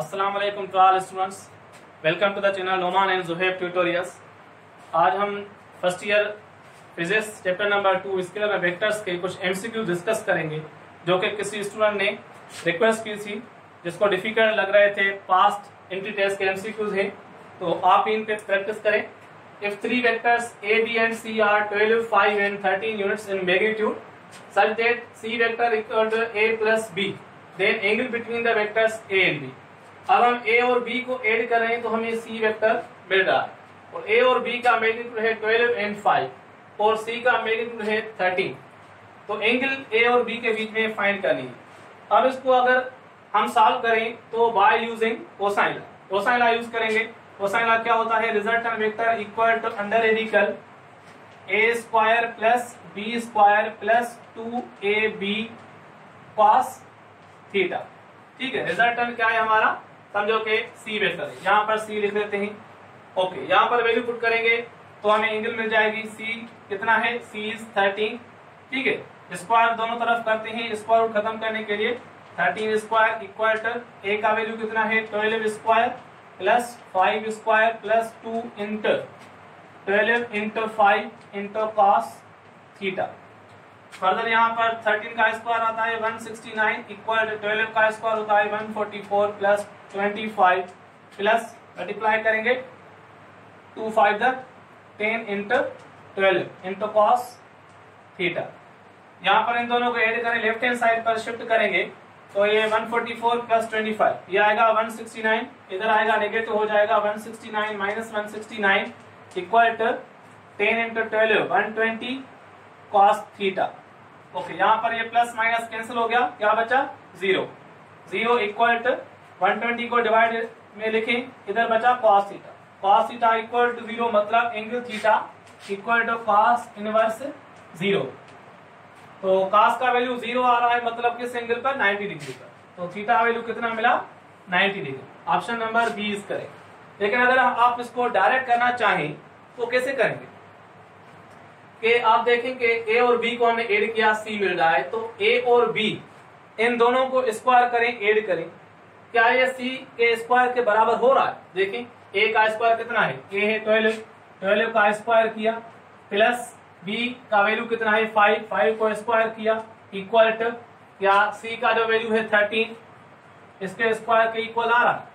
अस्सलाम वालेकुम to all students, welcome to the channel Noman and Juhaib tutorials. आज हम first year physics chapter number 2 scalar में वेक्टर्स के कुछ एमसीक्यू डिस्कस करेंगे जो कि किसी स्टूडेंट ने रिक्वेस्ट की थी, जिसको डिफिकल्ट लग रहे थे। पास्ट एंट्री टेस्ट के एमसीक्यूज हैं, तो आप इन पे प्रैक्टिस करें। If three vectors A B and C are 12, 5 and 13 units in magnitude such that c vector equal to a plus b, then angle between the vectors a and b। अब हम a और b को add कर रहे हैं तो हमें c vector मिल रहा है, और a और b का मैग्नीट्यूड है 12 and 5 और c का मैग्नीट्यूड है 13। तो एंगल a और b के बीच में फाइंड करनी है। अब इसको अगर हम सॉल्व करें तो by using cosine law. Cosine law use करेंगे। कोसाइन लॉ क्या होता है? Resultant vector equal to under radical a square plus b square plus 2ab cos theta. ठीक है, रिजल्टेंट क्या है हमारा? समझो कि c वेक्टर है, यहाँ पर c लिख देते हैं। ओके, यहाँ पर वैल्यू पुट करेंगे तो हमें एंगल मिल जाएगी। c कितना है? c is 13। ठीक है, स्क्वायर दोनों तरफ करते हैं, स्क्वायर रूट खत्म करने के लिए 13 स्क्वायर इक्वल टू a का वैल्यू कितना है? 12 square plus 5 square plus 2 into 12 into 5 into cos theta. Further यहाँ पर 13 का स्क्वायर आता है 169 इक्वल टू 12 का स्क्वायर होता है 144 प्लस 25 प्लस मल्टीप्लाई करेंगे 2 5 10 इंटू 12 इंटू कॉस थीटा। यहाँ पर इन दोनों को ऐड करें, लेफ्ट हैंड साइड पर शिफ्ट करेंगे तो ये 144 प्लस 25 ये आएगा 169, इधर आएगा नेगेटिव हो जाएगा 169 minus 169 equal to 10 into 12 120 cos theta. Okay, यहाँ पर ये प्लस माइनस कैंसिल हो गया, क्या बचा? 0 0 इक्वल टू 120 को डिवाइड में लिखें, इधर बचा cos theta. Cos theta equal to 0 मतलब angle theta equal to cos inverse 0। तो कॉस का वैल्यू 0 आ रहा है, मतलब किस एंगल पर? 90 डिग्री पर। तो थीटा वैल्यू कितना मिला? 90 degree. Option number B is correct. लेकिन अगर आप इसको डायरेक्ट करना चाहें तो कैसे करेंगे? कि आप देखें कि a और b को हमने ऐड किया, c मिल रहा है, तो a और b इन दोनों को स्क्वायर करें, ऐड करें, क्या ये c के स्क्वायर के बराबर हो रहा है? देखें a का स्क्वायर कितना है? a है 12 का स्क्वायर किया प्लस b का वैल्यू कितना है? 5 को स्क्वायर किया इक्वल टू क्या c का जो वैल्यू है 13 इसके स्क्वायर के इक्वल आ रहा है।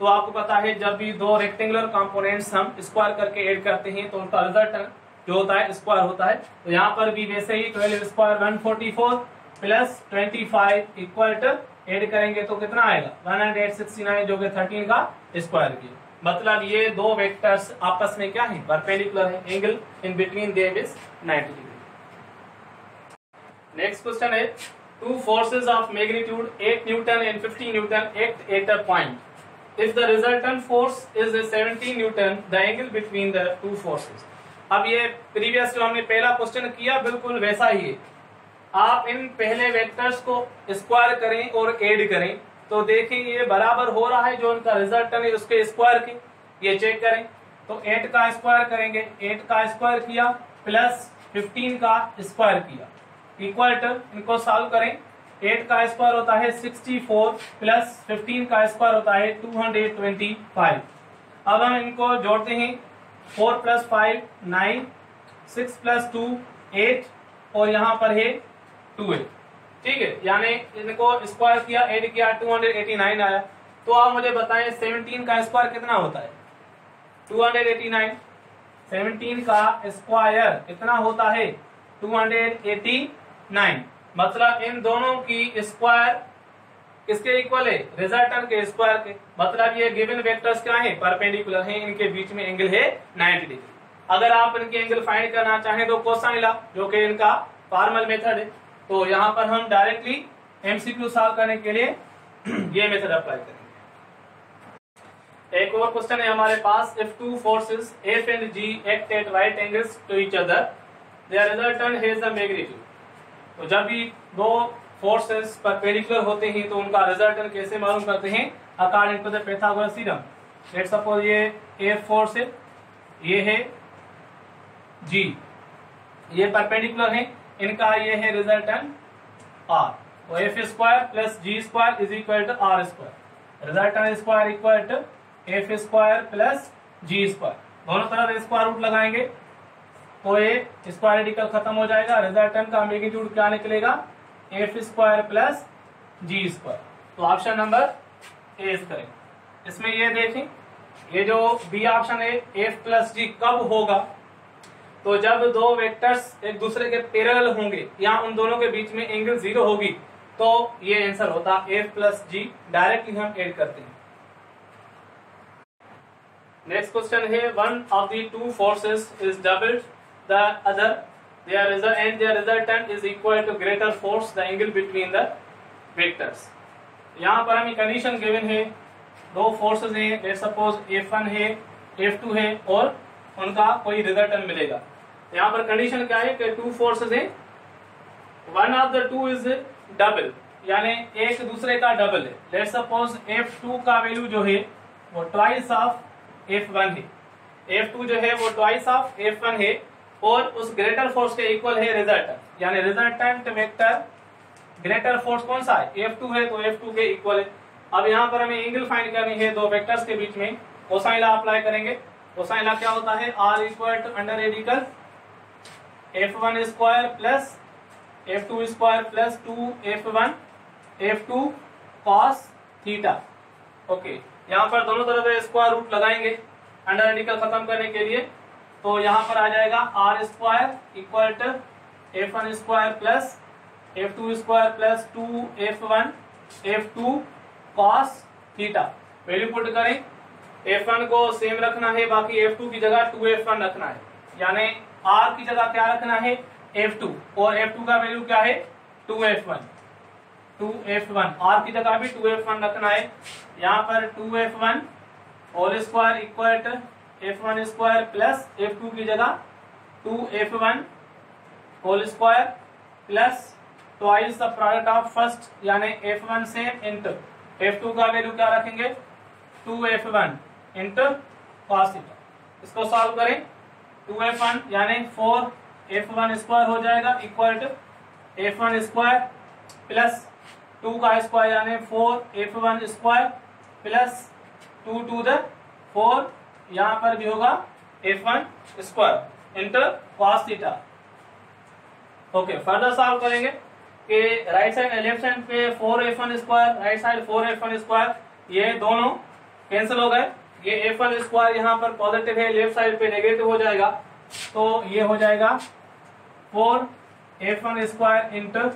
तो आपको पता है जब भी दो रेक्टेंगुलर कंपोनेंट्स हम स्क्वायर करके ऐड करते हैं तो उनका रिजल्ट जो होता है स्क्वायर होता है। तो यहाँ पर भी वैसे ही 12 square 144 plus 25 equal to add करेंगे तो कितना आएगा? 169 जो कि 13 का स्क्वायर किया। मतलब ये दो वेक्टर्स आपस में क्या है? परपेंडिकुलर है। Angle in between them is 90 degree. Next question है, two forces of magnitude 8 newton and 50 newton act at a point. If the resultant force is 17 Newton, the angle between the two forces। अब ये previous जो हमने पहला question किया बिल्कुल वैसा ही है। आप इन पहले वेक्टर्स को स्क्वायर करें और ऐड करें तो देखें ये बराबर हो रहा है, जो उनका रिजल्टेंट है उसके स्क्वायर के। ये चेक करें तो 8 का स्क्वायर करेंगे, 8 का स्क्वायर किया प्लस 15 का स्क्वायर किया इक्वल टू, इनको सॉल्व करें, 8 का स्क्वायर होता है 64 प्लस 15 का स्क्वायर होता है 225। अब हम इनको जोड़ते हैं, 4 प्लस 5 9, 6 प्लस 2 8 और यहाँ पर है 2 है। ठीक है, यानी इनको स्क्वायर किया, ऐड किया 289 आया। तो आप मुझे बताएं 17 का स्क्वायर कितना होता है? 289। 17 का स्क्वायर कितना होता है? 289। मतलब इन दोनों की स्क्वायर किसके इक्वल है? रिजल्टेंट के स्क्वायर के। मतलब ये गिवन वेक्टर्स क्या है? परपेंडिकुलर हैं, इनके बीच में एंगल है 90 डिग्री। अगर आप इनके एंगल फाइंड करना चाहें तो कोसाइन लॉ, जो कि इनका फॉर्मल मेथड है, तो यहाँ पर हम डायरेक्टली एमसीक्यू सॉल्व करने के लिए ये मेथड अप्लाई करेंगे। एक और क्वेश्चन है हमारे पास, if two forces F and G act at right angles to each other, their resultant has the magnitude. तो जब भी दो फोर्सेस परपेंडिकुलर होते हैं तो उनका रिजल्टेंट कैसे मालूम करते हैं? According to the Pythagoras theorem. Let's suppose ये F फोर्स है, ये है G, ये परपेंडिकुलर है, इनका ये है रिजल्टेंट R। तो F square plus G square is equal to R square. Resultant square equal to F square plus G square, दोनों तरफ स्क्वायर रूट लगाएंगे तो ये स्क्वायर रेडिकल खत्म हो जाएगा। रिजल्टेंट का मैग्नीट्यूड क्या निकलेगा, F square plus G square. तो option number A is correct. इसमें ये देखें, ये जो बी ऑप्शन है एफ प्लस जी कब होगा, तो जब दो वेक्टर्स एक दूसरे के पैरेलल होंगे या उन दोनों के बीच में एंगल 0 होगी, तो ये आंसर होता एफ प्लस जी। डायरेक्टली हम ऐड करते हैं। नेक्स्ट क्वेश्चन है, one of the two forces is doubled the other, their resultant is equal to greater force, the angle between the vectors। यहाँ पर हमें कंडीशन गिवन है, दो फोर्सेस हैं, लेट्स सपोज F1 है F2 है और उनका कोई रिजल्टेंट मिलेगा। यहाँ पर कंडीशन क्या है कि टू फोर्सेस हैं, one of the two is double, यानी एक दूसरे का डबल है। लेट्स सपोज F2 का वैल्यू जो है वो ट्वाइस ऑफ F1 है, F2 जो है वो ट्वाइस ऑफ F1 है और उस ग्रेटर फोर्स के इक्वल है रिजल्टेंट, यानी रिजल्टेंट वेक्टर ग्रेटर फोर्स कौन सा है, F2 है, तो F2 के इक्वल है। अब यहाँ पर हमें एंगल फाइंड करनी है दो वेक्टर्स के बीच में, कोसाइन लॉ अप्लाई करेंगे। कोसाइन लॉ क्या होता है, R equal to under radical F1 square plus F2 square plus 2F1 F2 cos theta. Okay, यहाँ पर दोनों तरफ स्क्वायर रूट लगाएंगे अंडर रेडिकल खत्म करने के लिए, तो यहाँ पर आ जाएगा R square equal to F1 square plus F2 square plus 2F1 F2 cos theta. Value put करें, F1 को सेम रखना है, बाकी F2 की जगह 2F1 रखना है, यानी R की जगह क्या रखना है F2 और F2 का वैल्यू क्या है 2F1 R की जगह भी 2F1 रखना है। यहाँ पर 2F1 whole square equal to F1 square plus F2 की जगह 2F1 whole square plus twice the product of first, यानी F1 से इंटू F2 का वैल्यू क्या रखेंगे 2F1 इंटू कॉस थीटा। इसको सॉल्व करें, 2F1 यानी 4F1 स्क्वायर हो जाएगा equal to F1 square plus 2 का स्क्वायर यानी 4F1 square plus 2 to the 4, यहाँ पर भी होगा F1 square into cos theta. Okay, further solve करेंगे कि राइट साइड लेफ्ट साइड पे 4F1 square, right side 4F1 square, ये दोनों कैंसिल हो गए। ये F1 स्क्वायर यहाँ पर पॉजिटिव है, लेफ्ट साइड पे नेगेटिव हो जाएगा, तो ये हो जाएगा 4F1 square into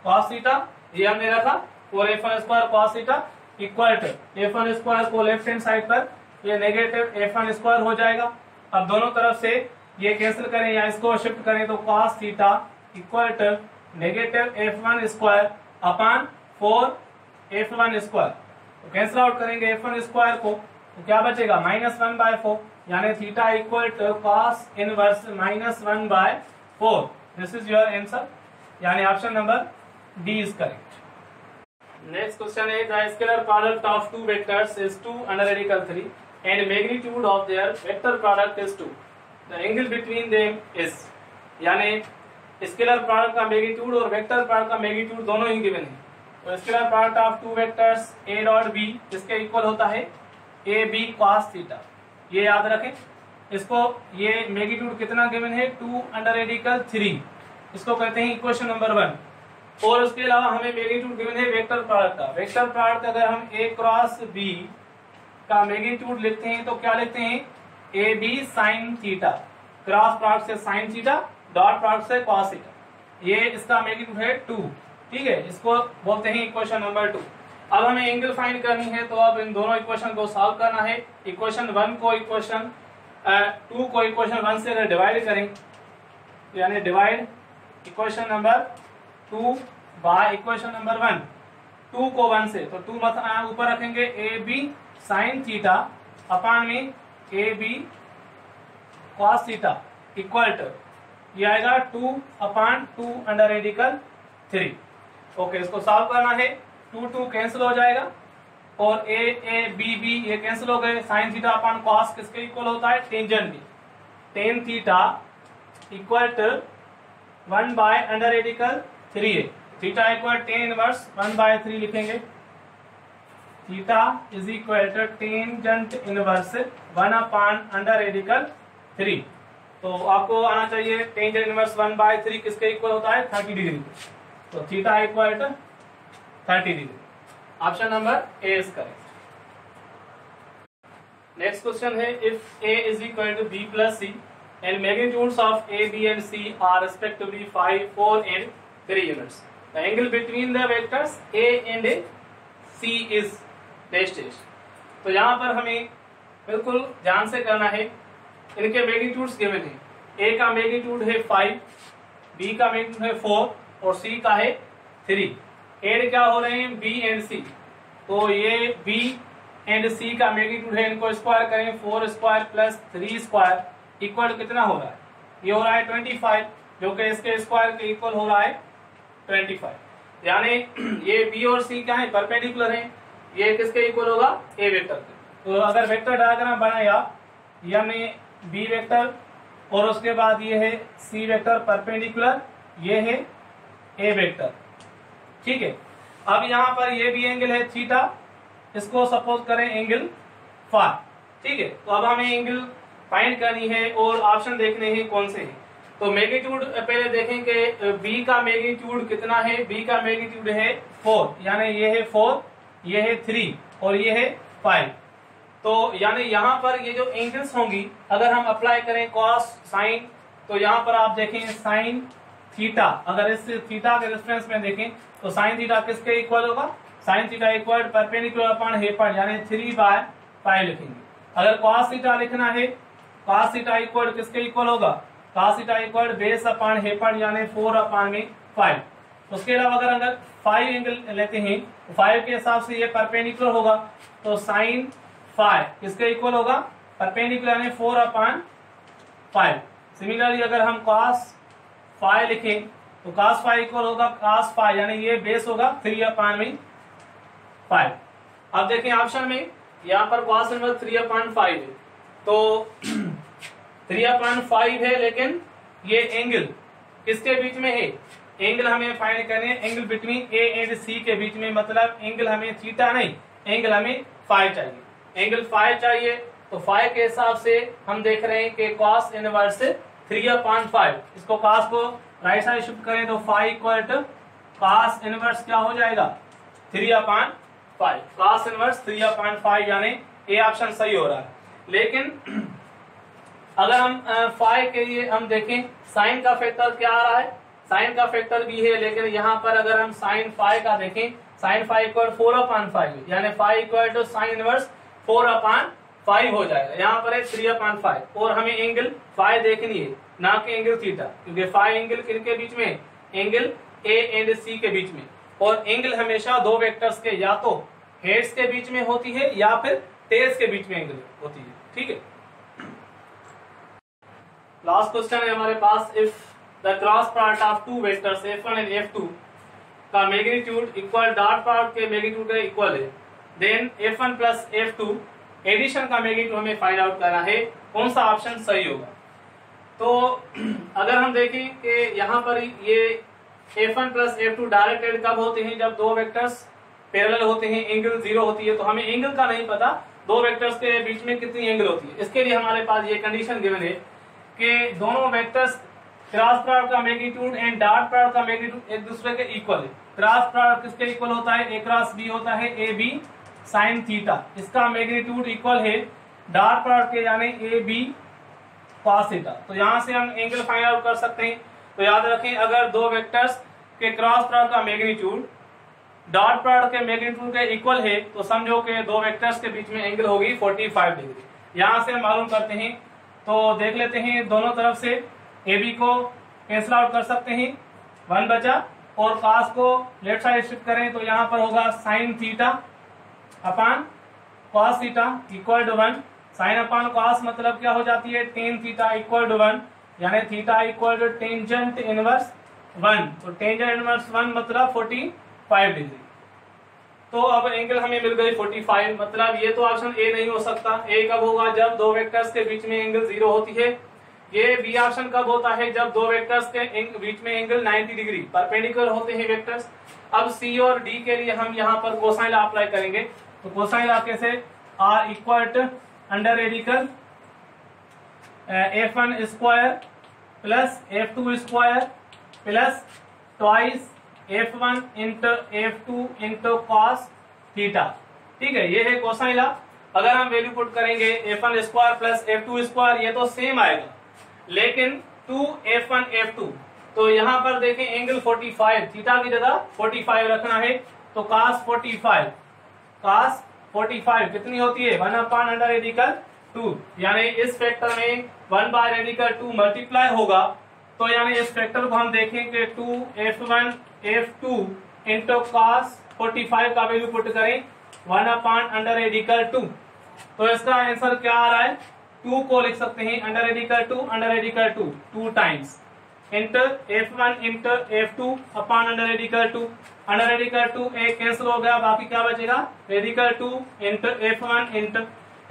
cos theta. ये हमने रखा 4F1 square cos theta equal to F1 square को लेफ्ट हैंड साइड पर ये नेगेटिव F1 स्क्वायर हो जाएगा। अब दोनों तरफ से ये कैंसिल करें या इसको शिफ्ट करें तो cos theta equal to negative F1 square upon 4F1 square. तो कैंसिल आउट करेंगे F1 स्क्वायर को, तो क्या बचेगा -1/4, यानी theta equal to cos inverse -1/4। This is your answer, यानी option number D is correct. Next question is, the scalar product of two vectors is 2 under radical 3 and magnitude of their vector product is 2. The angle between them is, यानी scalar product का magnitude और vector product का magnitude दोनों ही given है। तो scalar product of two vectors A dot B इसके equal होता है AB cos थीटा, ये याद रखें। इसको ये मैग्नीट्यूड कितना गिवन है 2 under radical 3, इसको कहते हैं इक्वेशन नंबर 1। और उसके अलावा हमें मैग्नीट्यूड गिवन है वेक्टर प्रोडक्ट का। वेक्टर प्रोडक्ट अगर हम A क्रॉस B का मैग्नीट्यूड लिखते हैं तो क्या लिखते हैं AB sine theta, cross product से साइन थीटा, डॉट प्रोडक्ट से कॉस थीटा, ये इसका मैग्नीट्यूड है 2। ठीक है, इसको बोलते हैं इक्वेशन नंबर 2। अब हमें एंगल फाइंड करनी है, तो अब इन दोनों इक्वेशन को सॉल्व करना है। इक्वेशन 1 को इक्वेशन 2 को इक्वेशन 1 से अगर डिवाइड करें, यानी divide equation number 2 by equation number 1, 2 को 1 से, तो 2 मत ऊपर रखेंगे AB साइन थीटा अपॉन में AB cos theta equal to ये आएगा 2/2 अंडर रेडिकल 3। ओके, इसको सॉल्व करना है, 2 कैंसिल हो जाएगा और B ये कैंसिल हो गए। साइन थीटा अपॉन कॉस किसके इक्वल होता है टेंजेंट भी, टेन थीटा इक्वल टू 1/अंडर रेडिकल 3 है। थीटा इक्वल टेन इनवर्स 1/3 लिखेंगे। Theta is equal to tangent inverse 1/√3। तो आपको आना चाहिए टेंजेंट इनवर्स 1/3 किसके इक्वल होता है 30 डिग्री। तो theta equal to 30 degree. Option number A is correct. Next question है if a is equal to b plus c and magnitudes of a, b and c are respectively 5, 4 and 3 units. The angle between the vectors a and c is dash dash. तो यहाँ पर हमें बिल्कुल ध्यान से करना है। इनके मैग्नीट्यूड्स गिवन है। a का मैग्नीट्यूड है 5, b का मैग्नीट्यूड है 4 और c का है 3। एड क्या हो रहे हैं b एंड c। तो ये b एंड c का मैग्नीट्यूड है, इनको स्क्वायर करें 4 स्क्वायर प्लस 3 स्क्वायर इक्वल कितना हो रहा है, ये हो रहा है 25, जो कि इसके स्क्वायर के इक्वल हो रहा है 25। यानी ये बी और सी क्या है परपेंडिकुलर है, ये किसके इक्वल होगा ए वेक्टर के। तो अगर वेक्टर डायग्राम बनाया यानी बी वेक्टर और उसके बाद ये है सी वेक्टर परपेंडिकुलर, ये है ए वेक्टर, ठीक है। अब यहाँ पर ये भी एंगल है थीटा, इसको सपोज करें एंगल फाई, ठीक है। तो अब हमें एंगल फाइंड करनी है और ऑप्शन देखने हैं कौन से हैं। तो मैग्नीट्यूड पहले देखें कि b का मैग्नीट्यूड कितना है। b का मैग्नीट्यूड है 4, यानी ये है 4, ये है 3 और ये है 5। तो यानी यहाँ पर ये जो एंगल्स होंगी अगर हम अप्लाई करें कॉस साइन, तो यहाँ पर आप देखें साइन थीटा, अगर इस थीटा के रेफरेंस में देखें तो साइन थीटा किसके इक्वल होगा, sine theta equal perpendicular upon हेपर यानी 3/5 लिखेंगे। अगर कॉस थीटा लिखना है, कॉस थीटा इक्वल किसके इक्वल होगा, cos theta equal base upon हेपर यानी 4/5। उसके अलावा अगर 5 एंगल लेते हैं तो 5 के हिसाब से ये परपेंडिकुलर होगा, तो साइन 5 किसके इक्वल होगा, परपेंडिकुलर यानी 4/5। सिमिलरली अगर हम कॉस 5 लिखें तो कॉस 5 इक्वल होगा कॉस 5 यानी ये बेस होगा 3/5। अब देखें ऑप्शन में यहाँ पर कॉस इनवर्स 3/5 है, तो 3/5 है, लेकिन ये एंगल किसके बीच में है, एंगल हमें फाइंड करने हैं एंगल बिटवीन ए एंड सी के बीच में। मतलब एंगल हमें थीटा नहीं, एंगल हमें फाई चाहिए, एंगल फाई चाहिए। तो फाई के हिसाब से हम देख रहे हैं कि कॉस इनवर्स 3/5, इसको कॉस को राइट साइड शिफ्ट करें तो phi equal to cos inverse क्या हो जाएगा 3/5, कॉस इनवर्स 3/5 यानी ए ऑप्शन सही हो रहा है। लेकिन अगर हम फाई के लिए हम देखें साइन का फैक्टर क्या आ रहा है, साइन का फैक्टर भी है, लेकिन यहाँ पर अगर हम साइन फाई का देखें साइन फाई इक्वल 4/5 यानी phi equal to sine inverse 4/5 हो जाएगा। यहाँ पर है 3/5 और हमें एंगल फाई देखनी है ना कि एंगल थीटा, क्योंकि फाई एंगल किनके बीच में, एंगल ए एंड सी के बीच में। और एंगल हमेशा दो वेक्टर्स के या तो हेड्स के बीच में होती है या फिर टेल्स के बीच में एंगल होती है, ठीक है। लास्ट क्वेश्चन है हमारे पास, if the cross product of two vectors f1 and f2 का मैग्नीट्यूड इक्वल डॉट प्रोडक्ट के मैग्नीट्यूड के इक्वल है, then f1 plus f2 addition का मैग्नीट्यूड हमें फाइंड आउट करना है, कौन सा ऑप्शन सही होगा। तो अगर हम देखें कि यहाँ पर ये f1 plus f2 direct add कब होते हैं, जब दो वेक्टर्स पैरेलल होते हैं, एंगल 0 होती है। तो हमें एंगल का नहीं पता दो वेक्टर्स के बीच में कितनी एंगल होती है। इसके लिए हमारे पास ये कंडीशन गिवन है कि दोनों वेक्टर्स क्रॉस प्रोडक्ट का मैग्नीट्यूड एंड डॉट प्रोडक्ट का मैग्नीट्यूड एक दूसरे के इक्वल है। क्रॉस प्रोडक्ट किसके इक्वल होता है, ए क्रॉस बी होता है ए बी साइन थीटा, इसका मैग्नीट्यूड इक्वल है डॉट प्रोडक्ट के यानी ए बी कॉस थीटा। तो यहाँ से हम एंगल फाइंड आउट कर सकते हैं। तो याद रखें अगर दो वेक्टर्स के क्रॉस प्रोडक्ट का मैग्नीट्यूड डॉट प्रोडक्ट के मैग्नीट्यूड के इक्वल है तो समझो कि दो वेक्टर्स के बीच में एंगल होगी 45 डिग्री। यहाँ से मालूम करते हैं, तो देख लेते हैं दोनों तरफ से ए बी को कैंसिल आउट कर सकते हैं, 1 बचा, और कॉस को लेफ्ट साइड शिफ्ट करें तो यहाँ पर होगा sine theta upon cos theta equal to 1। Sine upon cos मतलब क्या हो जाती है, टेन थीटा इक्वल टू 1 यानी theta equal to tangent inverse 1। तो टेंजेंट इनवर्स 1 मतलब 45 डिग्री। तो अब एंगल हमें मिल गई 45, मतलब ये तो ऑप्शन ए नहीं हो सकता। ए कब होगा, जब दो वेक्टर्स के बीच में एंगल 0 होती है। ये बी ऑप्शन कब होता है, जब दो वेक्टर्स के बीच में एंगल 90 डिग्री परपेंडिकुलर होते हैं वेक्टर्स। अब सी और डी के लिए हम यहाँ पर कोसाइन अप्लाई करेंगे तो कोसाइन लॉ कैसे, R equal to under radical f1 square plus f2 square plus twice f1 into f2 into cos theta. ठीक है, ये है कोसाइन लॉ। अगर हम वैल्यू पुट करेंगे f1 square plus f2 square, ये तो सेम आएगा, लेकिन 2f1 f2, तो यहाँ पर देखें एंगल 45, थीटा की जगह 45 रखना है, तो cos 45 कितनी होती है 1/√2, यानी इस फैक्टर में 1/√2 मल्टीप्लाई होगा, तो यानी इस फैक्टर को हम देखेंगे 2f1 f2 इंटू cos 45 का वैल्यू पुट करें 1/√2, तो इसका आंसर क्या आ रहा है, 2 को लिख सकते हैं √2 2 times into f1 into f2 √2, √2 एक कैंसिल हो गया, बाकी क्या बचेगा √2 इंटू f1 इंटू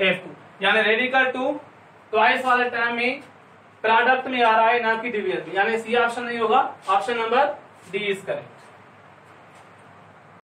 f2, यानी √2 ट्वाइस वाले टाइम में प्रोडक्ट में आ रहा है, ना कि डिवीजन में, यानी सी ऑप्शन नहीं होगा, option number D is correct.